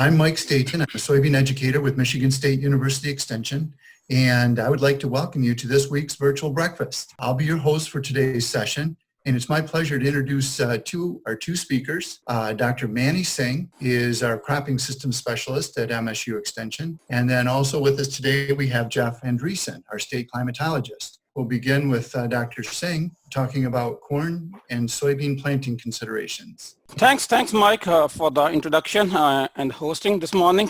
I'm Mike Staten. I'm a soybean educator with Michigan State University Extension, and I would like to welcome you to this week's virtual breakfast. I'll be your host for today's session, and it's my pleasure to introduce our two speakers. Dr. Manni Singh is our cropping system specialist at MSU Extension, and then also with us today we have Jeff Andreessen, our state climatologist. We'll begin with Dr. Singh talking about corn and soybean planting considerations. Thanks, Mike, for the introduction and hosting this morning.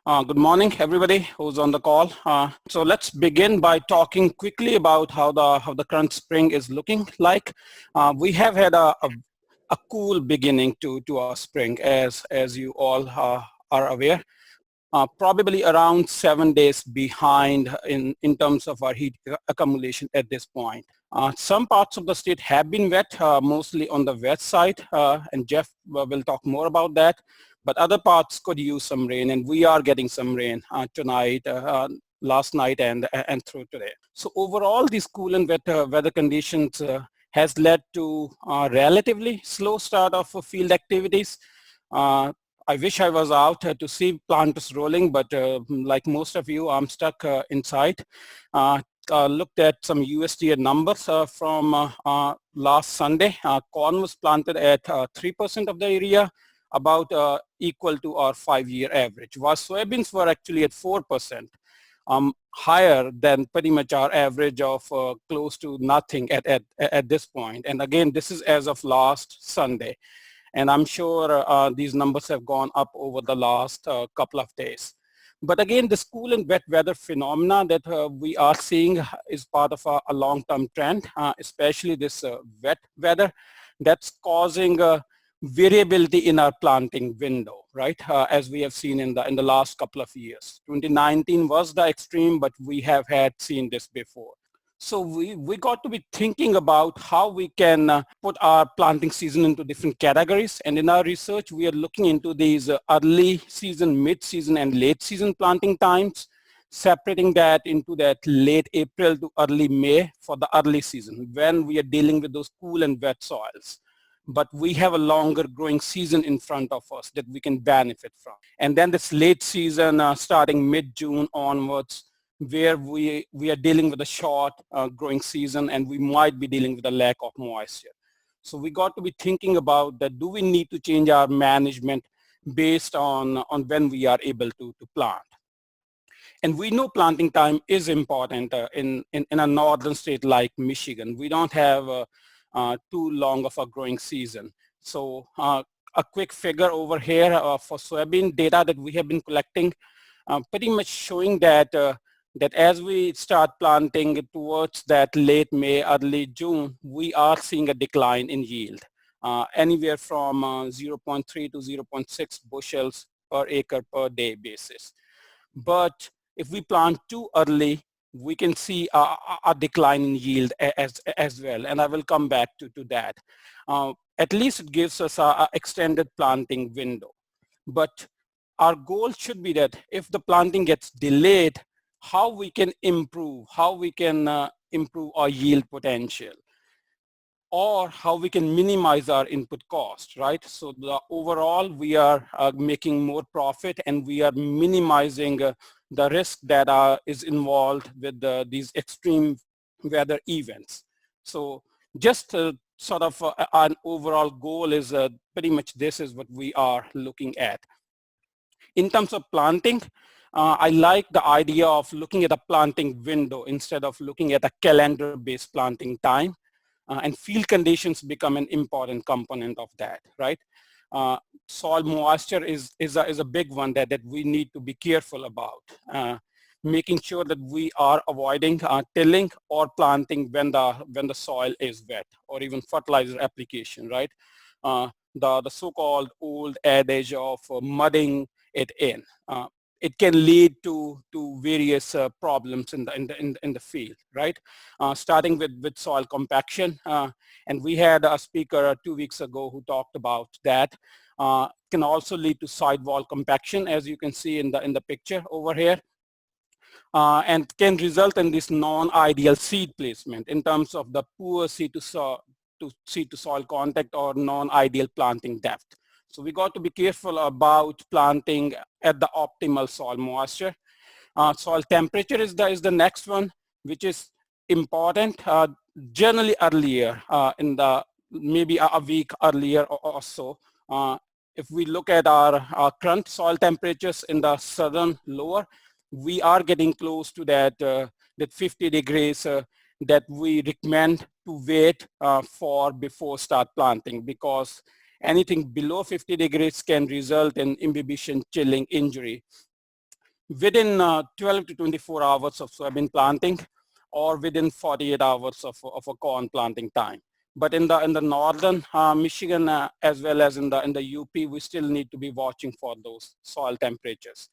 Good morning, everybody who's on the call. So let's begin by talking quickly about how the current spring is looking like. We have had a cool beginning to our spring, as you all are aware. Probably around 7 days behind in terms of our heat accumulation at this point. Some parts of the state have been wet, mostly on the west side, and Jeff will talk more about that. But other parts could use some rain, and we are getting some rain tonight, last night, and through today. So overall, these cool and wet weather conditions has led to a relatively slow start of field activities. I wish I was out to see planters rolling, but like most of you, I'm stuck inside. Looked at some USDA numbers from last Sunday. Corn was planted at 3% of the area, about equal to our 5-year average, while soybeans were actually at 4%, higher than pretty much our average of close to nothing at this point. And again, this is as of last Sunday. And I'm sure these numbers have gone up over the last couple of days. But again, this cool and wet weather phenomena that we are seeing is part of a long-term trend, especially this wet weather that's causing variability in our planting window, right? As we have seen in the last couple of years. 2019 was the extreme, but we have seen this before. So we got to be thinking about how we can put our planting season into different categories. And in our research, we are looking into these early season, mid-season, and late season planting times, separating that into that late April to early May for the early season, when we are dealing with those cool and wet soils. But we have a longer growing season in front of us that we can benefit from. And then this late season, starting mid-June onwards, where we are dealing with a short growing season, and we might be dealing with a lack of moisture. So we got to be thinking about that. Do we need to change our management based on when we are able to plant? And we know planting time is important in a northern state like Michigan. We don't have too long of a growing season. So a quick figure over here for soybean data that we have been collecting, pretty much showing that that as we start planting towards that late May, early June, we are seeing a decline in yield, anywhere from 0.3 to 0.6 bushels per acre per day basis. But if we plant too early, we can see a decline in yield as well, and I will come back to that. At least it gives us an extended planting window. But our goal should be that if the planting gets delayed, how we can improve our yield potential, or how we can minimize our input cost, right? So overall, we are making more profit, and we are minimizing the risk that is involved with these extreme weather events. So just sort of an overall goal is pretty much this is what we are looking at. In terms of planting, I like the idea of looking at a planting window instead of looking at a calendar-based planting time, and field conditions become an important component of that, right? Soil moisture is a big one that we need to be careful about, making sure that we are avoiding tilling or planting when the soil is wet, or even fertilizer application, right? The so-called old adage of mudding it in. It can lead to various problems in the field, right? Starting with soil compaction, and we had a speaker 2 weeks ago who talked about that. Can also lead to sidewall compaction, as you can see in the picture over here, and can result in this non-ideal seed placement in terms of the poor seed to soil contact or non-ideal planting depth. So we got to be careful about planting at the optimal soil moisture. Soil temperature is the next one, which is important. Generally earlier in the maybe a week earlier or so. If we look at our current soil temperatures in the southern lower, we are getting close to that 50 degrees that we recommend to wait for before start planting, because anything below 50 degrees can result in imbibition, chilling, injury within 12 to 24 hours of soybean planting, or within 48 hours of a corn planting time. But in the northern Michigan as well as in the UP, we still need to be watching for those soil temperatures.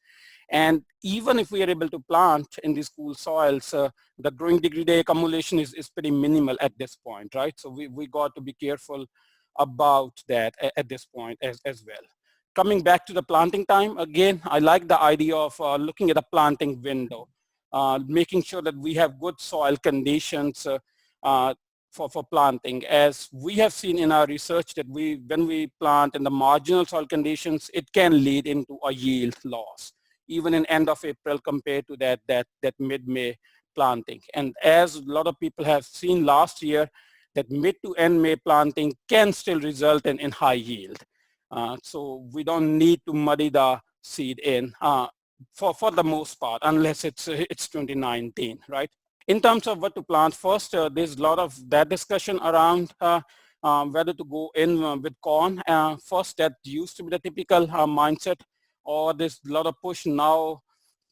And even if we are able to plant in these cool soils, the growing degree day accumulation is pretty minimal at this point, right? So we got to be careful about that at this point as well. Coming back to the planting time, again, I like the idea of looking at a planting window, making sure that we have good soil conditions for planting. As we have seen in our research that when we plant in the marginal soil conditions, it can lead into a yield loss, even in end of April compared to that mid-May planting. And as a lot of people have seen last year, that mid to end May planting can still result in high yield. So we don't need to muddy the seed in for the most part, unless it's 2019, right? In terms of what to plant first, there's a lot of that discussion around whether to go in with corn. First, that used to be the typical mindset, or there's a lot of push now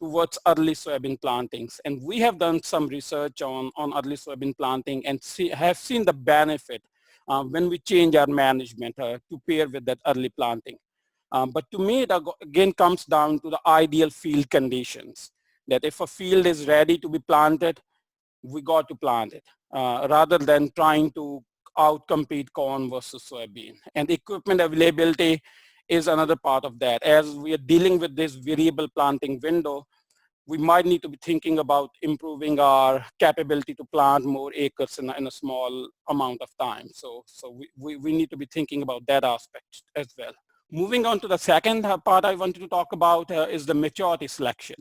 towards early soybean plantings. And we have done some research on early soybean planting and have seen the benefit when we change our management to pair with that early planting. But to me, it again comes down to the ideal field conditions, that if a field is ready to be planted, we got to plant it rather than trying to outcompete corn versus soybean. And equipment availability is another part of that. As we are dealing with this variable planting window, we might need to be thinking about improving our capability to plant more acres in a small amount of time. So we need to be thinking about that aspect as well. Moving on to the second part I wanted to talk about is the maturity selection.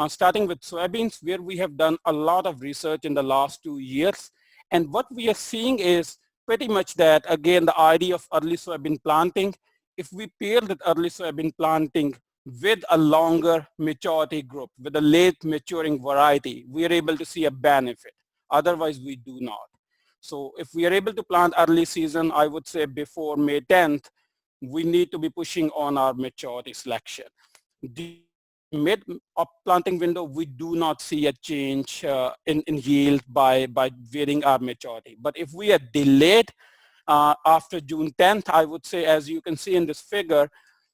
Starting with soybeans, where we have done a lot of research in the last 2 years. And what we are seeing is pretty much that, again, the idea of early soybean planting, if we pair that early soybean planting with a longer maturity group, with a late maturing variety, we are able to see a benefit. Otherwise, we do not. So if we are able to plant early season, I would say before May 10th, we need to be pushing on our maturity selection. The mid planting window, we do not see a change in yield by varying our maturity. But if we are delayed after June 10th, I would say, as you can see in this figure,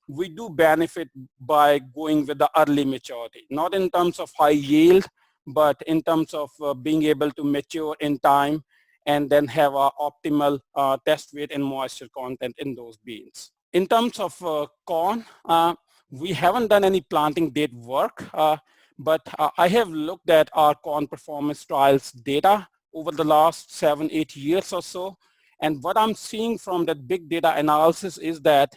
we do benefit by going with the early maturity, not in terms of high yield, but in terms of being able to mature in time and then have an optimal test weight and moisture content in those beans. In terms of corn, we haven't done any planting date work, but I have looked at our corn performance trials data over the last 7-8 years or so. And what I'm seeing from that big data analysis is that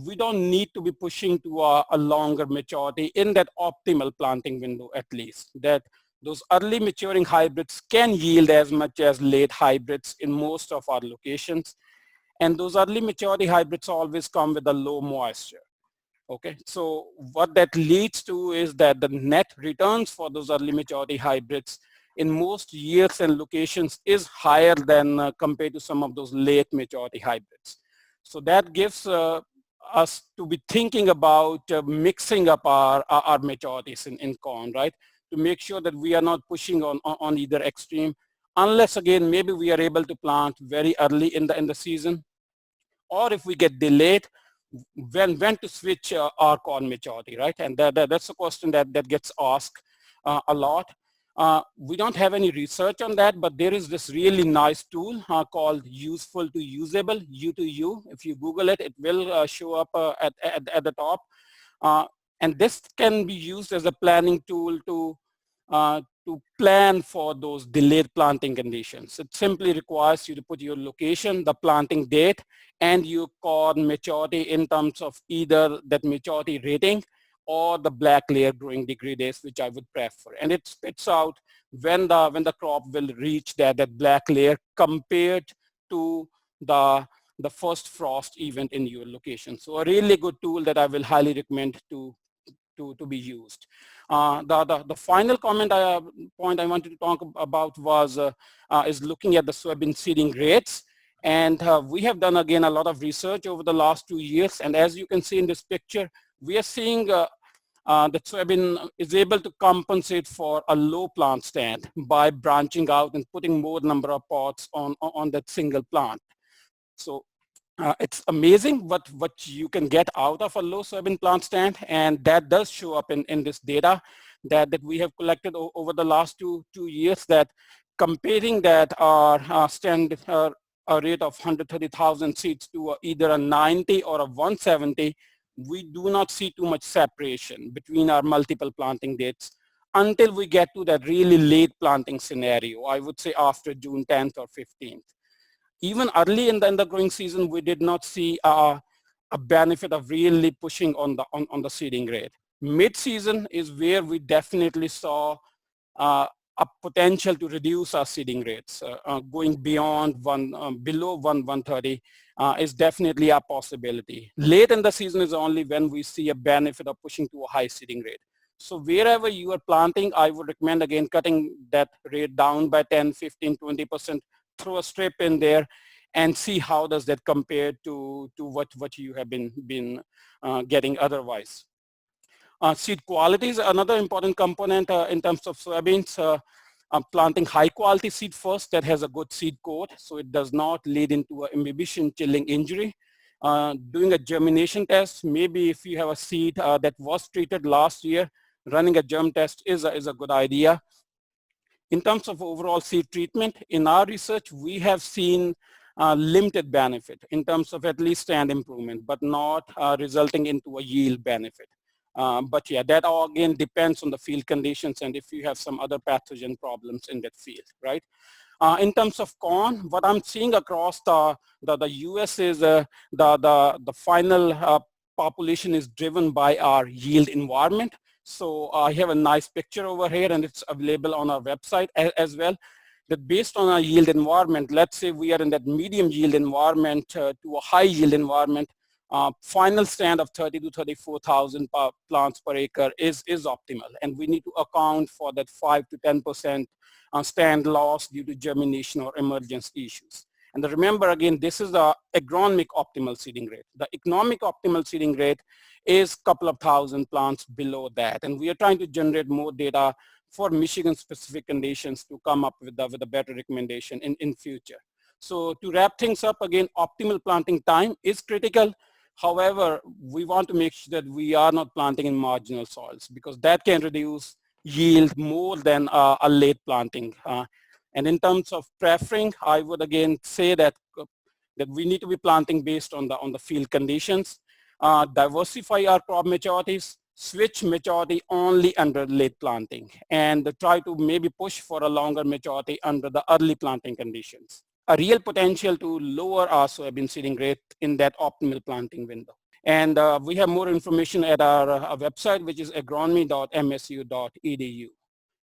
we don't need to be pushing to a longer maturity in that optimal planting window, at least. That those early maturing hybrids can yield as much as late hybrids in most of our locations. And those early maturity hybrids always come with a low moisture. Okay, so what that leads to is that the net returns for those early maturity hybrids in most years and locations is higher than compared to some of those late maturity hybrids. So that gives us to be thinking about mixing up our maturities in corn, right? To make sure that we are not pushing on either extreme, unless again, maybe we are able to plant very early in the season, or if we get delayed, when to switch our corn maturity, right? And that's a question that gets asked a lot. We don't have any research on that, but there is this really nice tool called Useful to Usable, U2U. If you Google it, it will show up at the top. And this can be used as a planning tool to plan for those delayed planting conditions. It simply requires you to put your location, the planting date, and your corn maturity in terms of either that maturity rating or the black layer growing degree days, which I would prefer. And it spits out when the crop will reach that black layer compared to the first frost event in your location. So a really good tool that I will highly recommend to be used. The final point I wanted to talk about was is looking at the soybean seeding rates. And we have done, again, a lot of research over the last 2 years. And as you can see in this picture, we are seeing that soybean is able to compensate for a low plant stand by branching out and putting more number of pots on that single plant. So it's amazing what you can get out of a low soybean plant stand, and that does show up in this data that we have collected over the last two years, that comparing that our stand a rate of 130,000 seeds to either a 90 or a 170, we do not see too much separation between our multiple planting dates until we get to that really late planting scenario, I would say after June 10th or 15th. Even early in the growing season, we did not see a benefit of really pushing on the seeding rate. Mid-season is where we definitely saw a potential to reduce our seeding rates. Going beyond below 130 is definitely a possibility. Late in the season is only when we see a benefit of pushing to a high seeding rate. So wherever you are planting, I would recommend, again, cutting that rate down by 10, 15, 20%, throw a strip in there and see how does that compare to what you have been getting otherwise. Seed quality is another important component in terms of soybeans. Planting high quality seed first that has a good seed coat so it does not lead into an imbibition chilling injury. Doing a germination test, maybe if you have a seed that was treated last year, running a germ test is a good idea. In terms of overall seed treatment, in our research, we have seen limited benefit in terms of at least stand improvement, but not resulting into a yield benefit. But yeah, that all again depends on the field conditions and if you have some other pathogen problems in that field, right? In terms of corn, what I'm seeing across the US is the final population is driven by our yield environment. So I have a nice picture over here and it's available on our website as well, that based on our yield environment, let's say we are in that medium yield environment to a high yield environment, final stand of 30 to 34,000 plants per acre is optimal. And we need to account for that 5 to 10% stand loss due to germination or emergence issues. And remember, again, this is the agronomic optimal seeding rate. The economic optimal seeding rate is a couple of thousand plants below that. And we are trying to generate more data for Michigan specific conditions to come up with a better recommendation in future. So to wrap things up, again, optimal planting time is critical. However, we want to make sure that we are not planting in marginal soils because that can reduce yield more than a late planting. And in terms of preferring, I would again say that we need to be planting based on the field conditions, diversify our crop maturities, switch maturity only under late planting, and try to maybe push for a longer maturity under the early planting conditions. A real potential to lower our soybean seeding rate in that optimal planting window. And we have more information at our website, which is agronomy.msu.edu.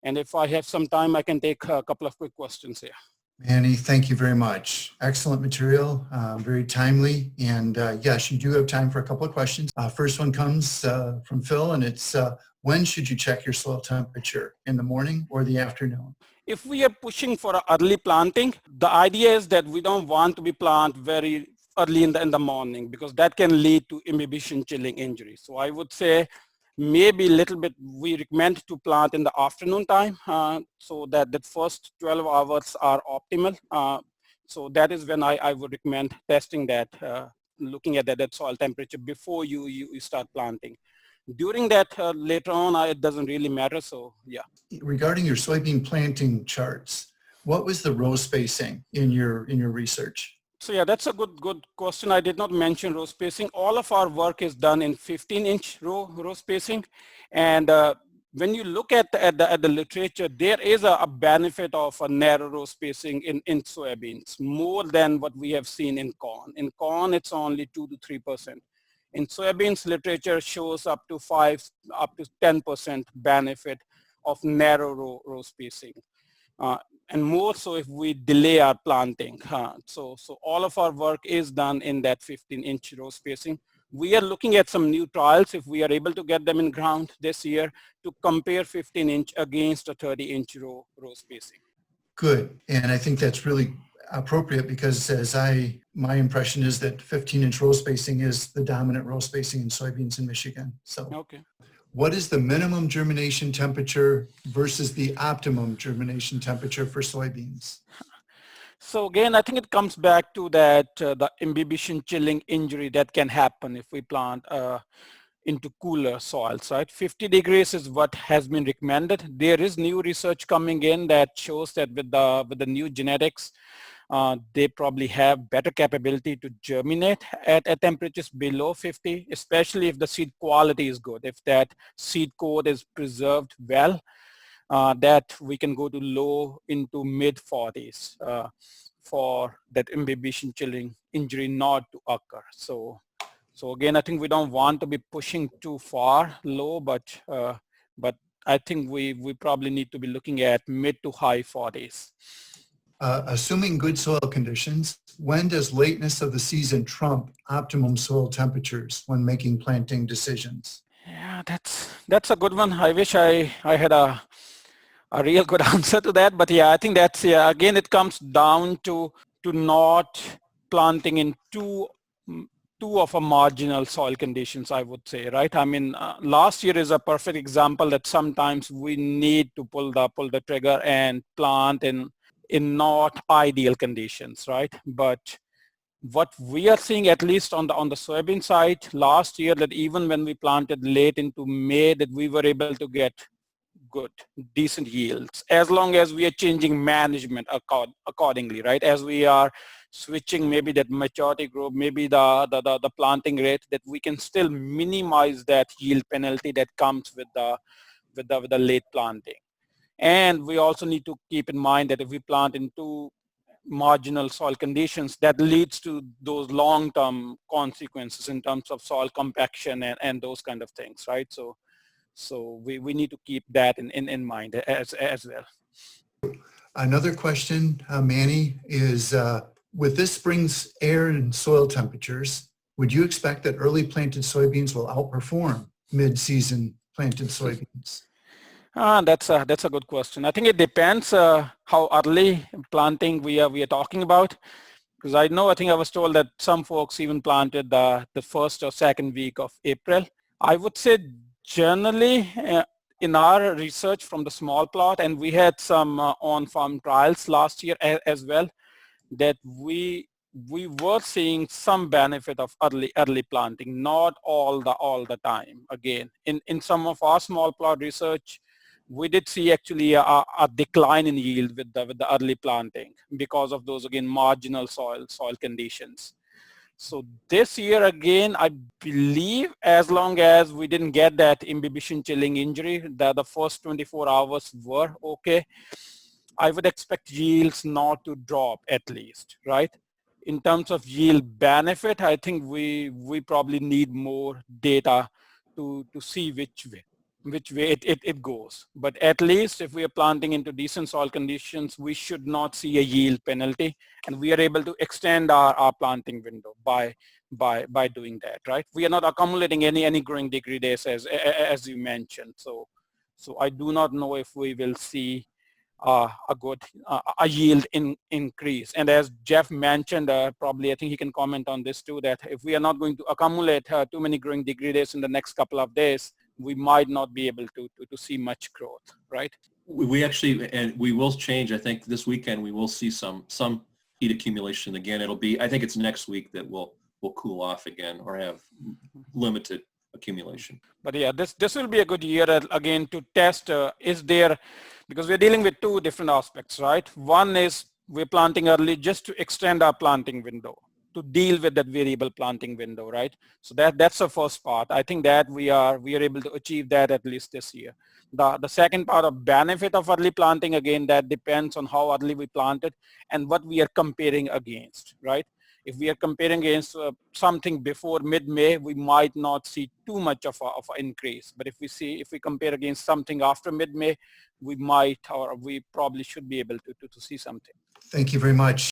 And if I have some time, I can take a couple of quick questions here. Manny, thank you very much. Excellent material, very timely. And yes, you do have time for a couple of questions. First one comes from Phil, and it's when should you check your soil temperature, in the morning or the afternoon? If we are pushing for early planting, the idea is that we don't want to be plant very early in the morning because that can lead to imbibition chilling injury. So I would say maybe a little bit, we recommend to plant in the afternoon time so that the first 12 hours are optimal. So that is when I would recommend testing that, looking at that soil temperature before you start planting. During that later on, it doesn't really matter. So yeah. Regarding your soybean planting charts, what was the row spacing in your research? So yeah, that's a good question. I did not mention row spacing. All of our work is done in 15-inch row spacing. And when you look at the literature, there is a benefit of a narrow row spacing in soybeans, more than what we have seen in corn. In corn, it's only 2 to 3%. In soybeans, literature shows up to 10% benefit of narrow row spacing. And more so if we delay our planting. So all of our work is done in that 15-inch row spacing. We are looking at some new trials, if we are able to get them in ground this year, to compare 15-inch against a 30-inch row spacing. Good. And I think that's really appropriate because my impression is that 15-inch row spacing is the dominant row spacing in soybeans in Michigan. So okay. What is the minimum germination temperature versus the optimum germination temperature for soybeans? So again, I think it comes back to that the imbibition chilling injury that can happen if we plant into cooler soils, right? 50 degrees is what has been recommended. There is new research coming in that shows that with the new genetics, they probably have better capability to germinate at temperatures below 50, especially if the seed quality is good. If that seed coat is preserved well, that we can go to low into mid 40s for that imbibition chilling injury not to occur. So again, I think we don't want to be pushing too far low, but I think we probably need to be looking at mid to high 40s. Assuming good soil conditions, when does lateness of the season trump optimum soil temperatures when making planting decisions? Yeah, that's a good one. I wish I had a real good answer to that, but yeah, I think that's, yeah, again, it comes down to not planting in too of a marginal soil conditions, I would say, right? I mean, last year is a perfect example that sometimes we need to pull the trigger and plant in not ideal conditions, right? But what we are seeing, at least on the soybean side last year, that even when we planted late into May, that we were able to get good, decent yields, as long as we are changing management accordingly, right? As we are switching maybe that maturity group, maybe the planting rate, that we can still minimize that yield penalty that comes with the late planting. And we also need to keep in mind that if we plant into marginal soil conditions, that leads to those long-term consequences in terms of soil compaction and those kind of things, right? So we need to keep that in mind as well. Another question, Manni, is with this spring's air and soil temperatures, would you expect that early planted soybeans will outperform mid-season planted soybeans? That's a good question. I think it depends how early planting we are talking about, because I think I was told that some folks even planted the first or second week of April. I would say generally in our research from the small plot, and we had some on-farm trials last year as well, that we were seeing some benefit of early planting, not all the time. Again, in some of our small plot research, we did see actually a decline in yield with the early planting because of those, again, marginal soil conditions. So this year, again, I believe as long as we didn't get that imbibition chilling injury, that the first 24 hours were okay, I would expect yields not to drop at least, right? In terms of yield benefit, I think we probably need more data to see which way it goes. But at least if we are planting into decent soil conditions, we should not see a yield penalty, and we are able to extend our planting window by doing that, right? We are not accumulating any growing degree days as you mentioned. So I do not know if we will see a good yield increase. And as Jeff mentioned, probably I think he can comment on this too, that if we are not going to accumulate too many growing degree days in the next couple of days, we might not be able to see much growth, right? We actually, and we will change, I think this weekend we will see some heat accumulation again. It'll be, I think it's next week that we'll cool off again or have limited accumulation. But yeah, this will be a good year again to test, is there, because we're dealing with two different aspects, right? One is we're planting early just to extend our planting window. to deal with that variable planting window, right? So that's the first part. I think that we are able to achieve that at least this year. The second part of benefit of early planting, again, that depends on how early we planted and what we are comparing against, right? If we are comparing against something before mid-May, we might not see too much of an increase. But if we compare against something after mid-May, we might, or we probably should be able to see something. Thank you very much.